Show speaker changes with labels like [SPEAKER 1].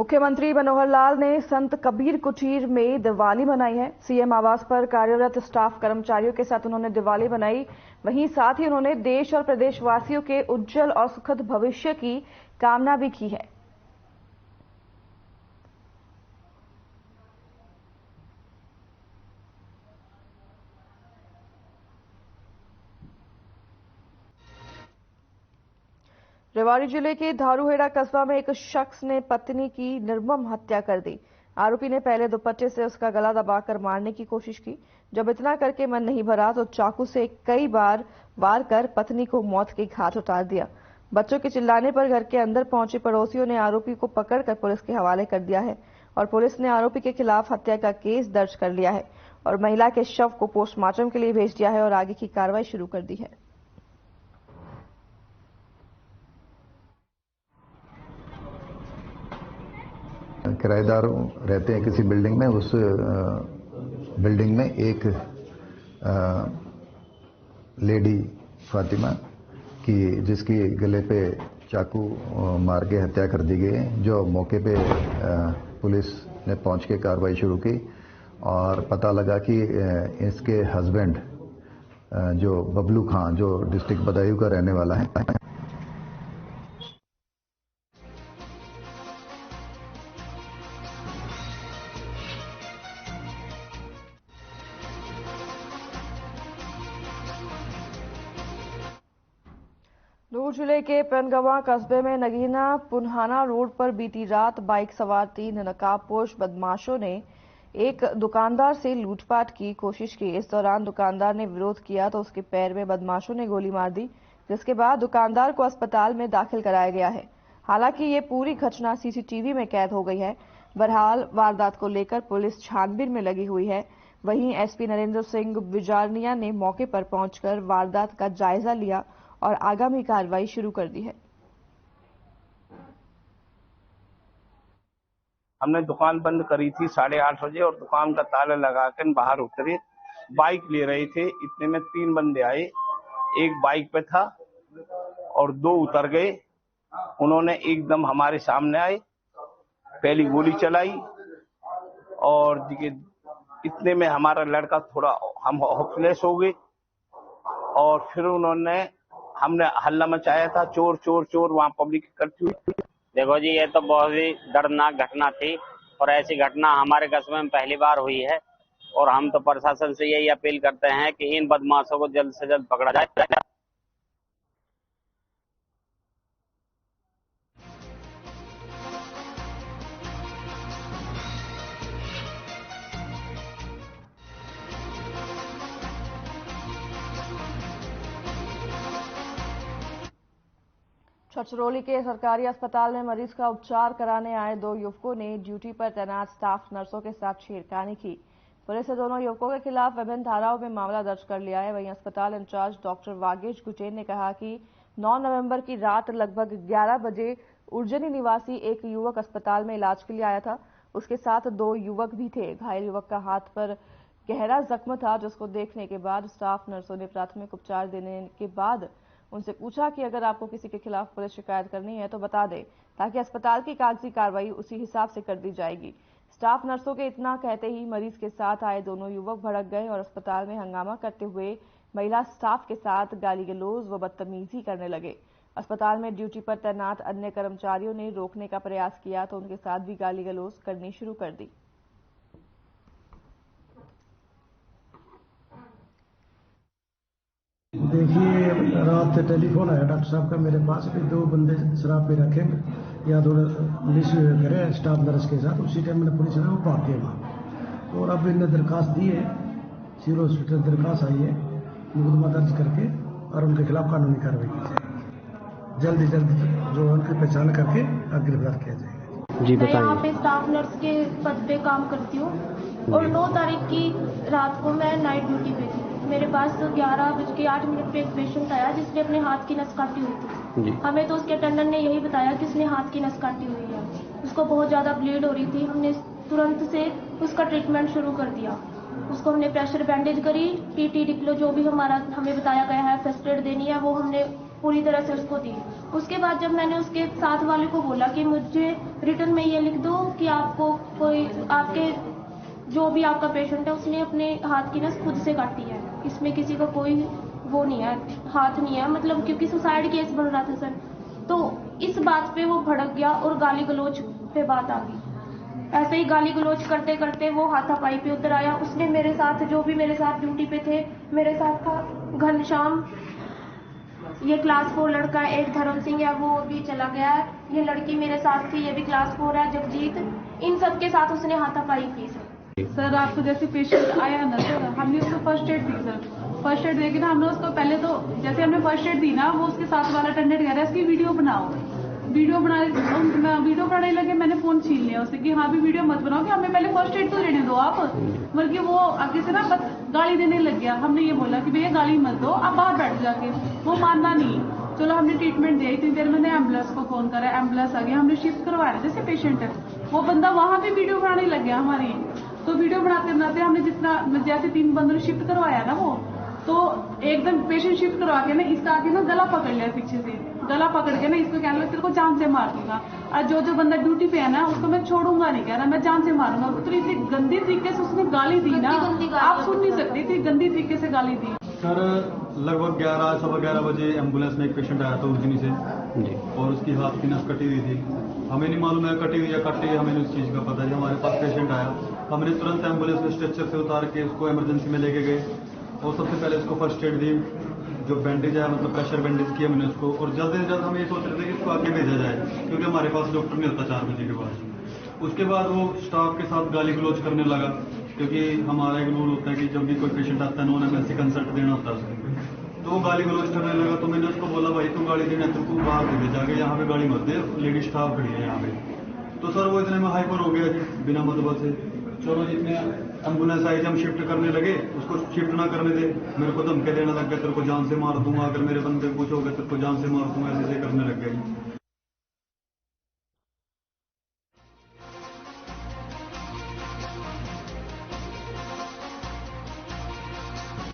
[SPEAKER 1] मुख्यमंत्री मनोहर लाल ने संत कबीर कुटीर में दिवाली मनाई है। सीएम आवास पर कार्यरत स्टाफ कर्मचारियों के साथ उन्होंने दिवाली मनाई। वहीं साथ ही उन्होंने देश और प्रदेशवासियों के उज्जवल और सुखद भविष्य की कामना भी की है। रेवाड़ी जिले के धारूहेड़ा कस्बा में एक शख्स ने पत्नी की निर्मम हत्या कर दी। आरोपी ने पहले दुपट्टे से उसका गला दबाकर मारने की कोशिश की। जब इतना करके मन नहीं भरा तो चाकू से कई बार वार कर पत्नी को मौत के घाट उतार दिया। बच्चों के चिल्लाने पर घर के अंदर पहुंचे पड़ोसियों ने आरोपी को पकड़कर पुलिस के हवाले कर दिया है और पुलिस ने आरोपी के खिलाफ हत्या का केस दर्ज कर लिया है और महिला के शव को पोस्टमार्टम के लिए भेज दिया है और आगे की कार्रवाई शुरू कर दी है।
[SPEAKER 2] किराएदार रहते हैं किसी बिल्डिंग में, उस बिल्डिंग में एक लेडी फातिमा की जिसकी गले पे चाकू मार के हत्या कर दी गई है, जो मौके पे पुलिस ने पहुंच के कार्रवाई शुरू की और पता लगा कि इसके हस्बैंड जो बबलू खां, जो डिस्ट्रिक्ट बदायूं का रहने वाला है,
[SPEAKER 1] नूर जिले के पनगवा कस्बे में नगीना पुनहाना रोड पर बीती रात बाइक सवार 3 नकाबपोश बदमाशों ने एक दुकानदार से लूटपाट की कोशिश की। इस दौरान दुकानदार ने विरोध किया तो उसके पैर में बदमाशों ने गोली मार दी, जिसके बाद दुकानदार को अस्पताल में दाखिल कराया गया है। हालांकि ये पूरी घटना सीसीटीवी में कैद हो गई है। बहरहाल वारदात को लेकर पुलिस छानबीन में लगी हुई है। वहीं एसपी नरेंद्र सिंह बिजारनिया ने मौके पर पहुंचकर वारदात का जायजा लिया और आगामी कार्रवाई शुरू कर दी है।
[SPEAKER 3] हमने दुकान बंद करी थी 8:30 बजे और दुकान का ताला लगाकर बाहर उतरे, बाइक ले रहे थे। इतने में 3 बंदे आए, एक बाइक पे था और 2 उतर गए। उन्होंने एकदम हमारे सामने आए, पहली गोली चलाई और इतने में हमारा लड़का थोड़ा हम होपलेस हो गए और फिर हमने हल्ला मचाया था, चोर चोर चोर, वहां पब्लिक इकट्ठी हुई।
[SPEAKER 4] देखो जी, ये तो बहुत ही दर्दनाक घटना थी और ऐसी घटना हमारे कस्बे में पहली बार हुई है और हम तो प्रशासन से यही अपील करते हैं कि इन बदमाशों को जल्द से जल्द पकड़ा जाए।
[SPEAKER 1] छछरौली के सरकारी अस्पताल में मरीज का उपचार कराने आए 2 युवकों ने ड्यूटी पर तैनात स्टाफ नर्सों के साथ छेड़खानी की। पुलिस ने दोनों युवकों के खिलाफ विभिन्न धाराओं में मामला दर्ज कर लिया है। वहीं अस्पताल इंचार्ज डॉक्टर वागेश गुटेन ने कहा कि 9 नवंबर की रात लगभग 11 बजे उर्जनी निवासी एक युवक अस्पताल में इलाज के लिए आया था। उसके साथ 2 युवक भी थे। घायल युवक का हाथ पर गहरा जख्म था, जिसको देखने के बाद स्टाफ नर्सों ने प्राथमिक उपचार देने के बाद उनसे पूछा कि अगर आपको किसी के खिलाफ पुलिस शिकायत करनी है तो बता दें, ताकि अस्पताल की कागजी कार्रवाई उसी हिसाब से कर दी जाएगी। स्टाफ नर्सों के इतना कहते ही मरीज के साथ आए दोनों युवक भड़क गए और अस्पताल में हंगामा करते हुए महिला स्टाफ के साथ गाली गलौज व बदतमीजी करने लगे। अस्पताल में ड्यूटी पर तैनात अन्य कर्मचारियों ने रोकने का प्रयास किया तो उनके साथ भी गाली गलौज करनी शुरू कर दी।
[SPEAKER 5] देखिए, रात टेलीफोन आया डॉक्टर साहब का मेरे पास भी 2 बंदे शराब पे रखे या थोड़ा मिस करे स्टाफ नर्स के साथ। उसी टाइम मैंने पुलिस ने वो भाग गए वहाँ और अब इन्हें दरखास्त दी है, सिविल हॉस्पिटल दरखास्त आई है, मुकदमा दर्ज करके और उनके खिलाफ कानूनी कार्रवाई की जाएगी। जल्द से जल्द जो उनकी पहचान करके गिरफ्तार किया जाएगा।
[SPEAKER 6] जी बताइए। मैं यहाँ पे स्टाफ नर्स के पद पे काम करती हूँ और 9 तारीख की रात को मैं नाइट ड्यूटी पे थी। मेरे पास 11:08 पे एक पेशेंट आया जिसने अपने हाथ की नस काटी हुई थी। हमें तो उसके अटेंडेंट ने यही बताया कि उसने हाथ की नस काटी हुई है। उसको बहुत ज़्यादा ब्लीड हो रही थी। हमने तुरंत से उसका ट्रीटमेंट शुरू कर दिया। उसको हमने प्रेशर बैंडेज करी, टीटी डिप्लो जो भी हमें बताया गया है फर्स्ट एड देनी है वो हमने पूरी तरह से उसको दी। उसके बाद जब मैंने उसके साथ वाले को बोला कि मुझे रिटर्न में ये लिख दो कि आपको कोई आपके जो भी आपका पेशेंट है उसने अपने हाथ की नस खुद से काटी है, इसमें किसी का कोई वो नहीं है, हाथ नहीं है, मतलब क्योंकि सुसाइड केस बन रहा था सर। तो इस बात पे वो भड़क गया और गाली गलौज पे बात आ गई। ऐसे ही गाली गलौज करते करते वो हाथापाई पे उतर आया। उसने मेरे साथ जो भी मेरे साथ ड्यूटी पे थे, मेरे साथ था घनश्याम, ये क्लास 4 लड़का है, एक धर्म सिंह है वो भी चला गया है, ये लड़की मेरे साथ थी ये भी क्लास 4 है जगजीत, इन सब के साथ उसने हाथापाई की
[SPEAKER 7] सर। आपको जैसे पेशेंट आया ना सर, हमने उसको फर्स्ट एड दी सर। फर्स्ट एड देके ना हमने उसको पहले तो जैसे हमने फर्स्ट एड दी ना, वो उसके साथ वाला अटेंडेंट कह रहा है इसकी वीडियो बनाओ। वीडियो बनाने लगे, मैंने फोन छीन लिया उससे कि हाँ भी वीडियो मत बनाओ, कि हमें पहले फर्स्ट एड तो लेने दो आप। बल्कि वो आगे से ना गाली देने लग गया। हमने ये बोला कि भैया गाली मत दो, आप बाहर बैठ जाके। वो मानना नहीं। चलो हमने ट्रीटमेंट दिया, इतनी देर मैंने एम्बुलेंस को फोन करा, एम्बुलेंस आ गया, हमने शिफ्ट करवाया जैसे पेशेंट है। वो बंदा वहां भी वीडियो बनाने लग गया हमारी। तो वीडियो बनाते बनाते हमने जितना जैसे 3 बंदों ने शिफ्ट करवाया ना, वो तो एकदम पेशेंट शिफ्ट करवा के ना इसका आगे ना गला पकड़ लिया पीछे से, गला पकड़ के ना इसको कहने लगा तेरे को जान से मार दूंगा। और जो बंदा ड्यूटी पे है ना उसको मैं छोड़ूंगा नहीं, कह रहा मैं जान से मारूंगा। तो इतनी गंदी तरीके से उसने गाली दी ना, आप सुन नहीं सकते, इतनी गंदी तरीके से गाली दी।
[SPEAKER 8] सर लगभग 11-11:15 बजे एम्बुलेंस में एक पेशेंट आया था उज्जैन से जी, और उसकी हाथ की नस कटी हुई थी। हमें नहीं मालूम है कटी हुई या कटी, हमें उस चीज़ का पता है। हमारे पास पेशेंट आया, हमने तुरंत एम्बुलेंस में स्ट्रेचर से उतार के उसको इमरजेंसी में लेके गए और सबसे पहले उसको फर्स्ट एड दी, जो बैंडेज है मतलब प्रेशर बैंडेज किया मैंने उसको। और जल्द से जल्द हम ये सोच रहे थे कि इसको आगे भेजा जाए, क्योंकि हमारे पास डॉक्टर नहीं होता 4 बजे के बाद। उसके बाद वो स्टाफ के साथ गाली गलौज करने लगा, क्योंकि हमारा एक रूल होता है कि जब भी कोई पेशेंट आता है नॉन एमएससी कंसल्ट देना होता है उसको। तो वो गाली गलौज करने लगा। तो मैंने उसको बोला भाई तू गाली देना तो तू बाहर दे दे जाके, यहाँ पे गाली मत दे, लेडी स्टाफ खड़ी है यहाँ पे। तो सर वो इतने में हाइपर हो गया जी बिना मतलब से। चलो जितने एम्बुलेंस आई, हम शिफ्ट करने लगे, उसको शिफ्ट ना करने दे, मेरे को धमके देने लग गया तेरे को जान से मार दूंगा, अगर मेरे बंदे कुछ हो गया तेरे को जान से मार दूंगा, ऐसे करने लग गया जी।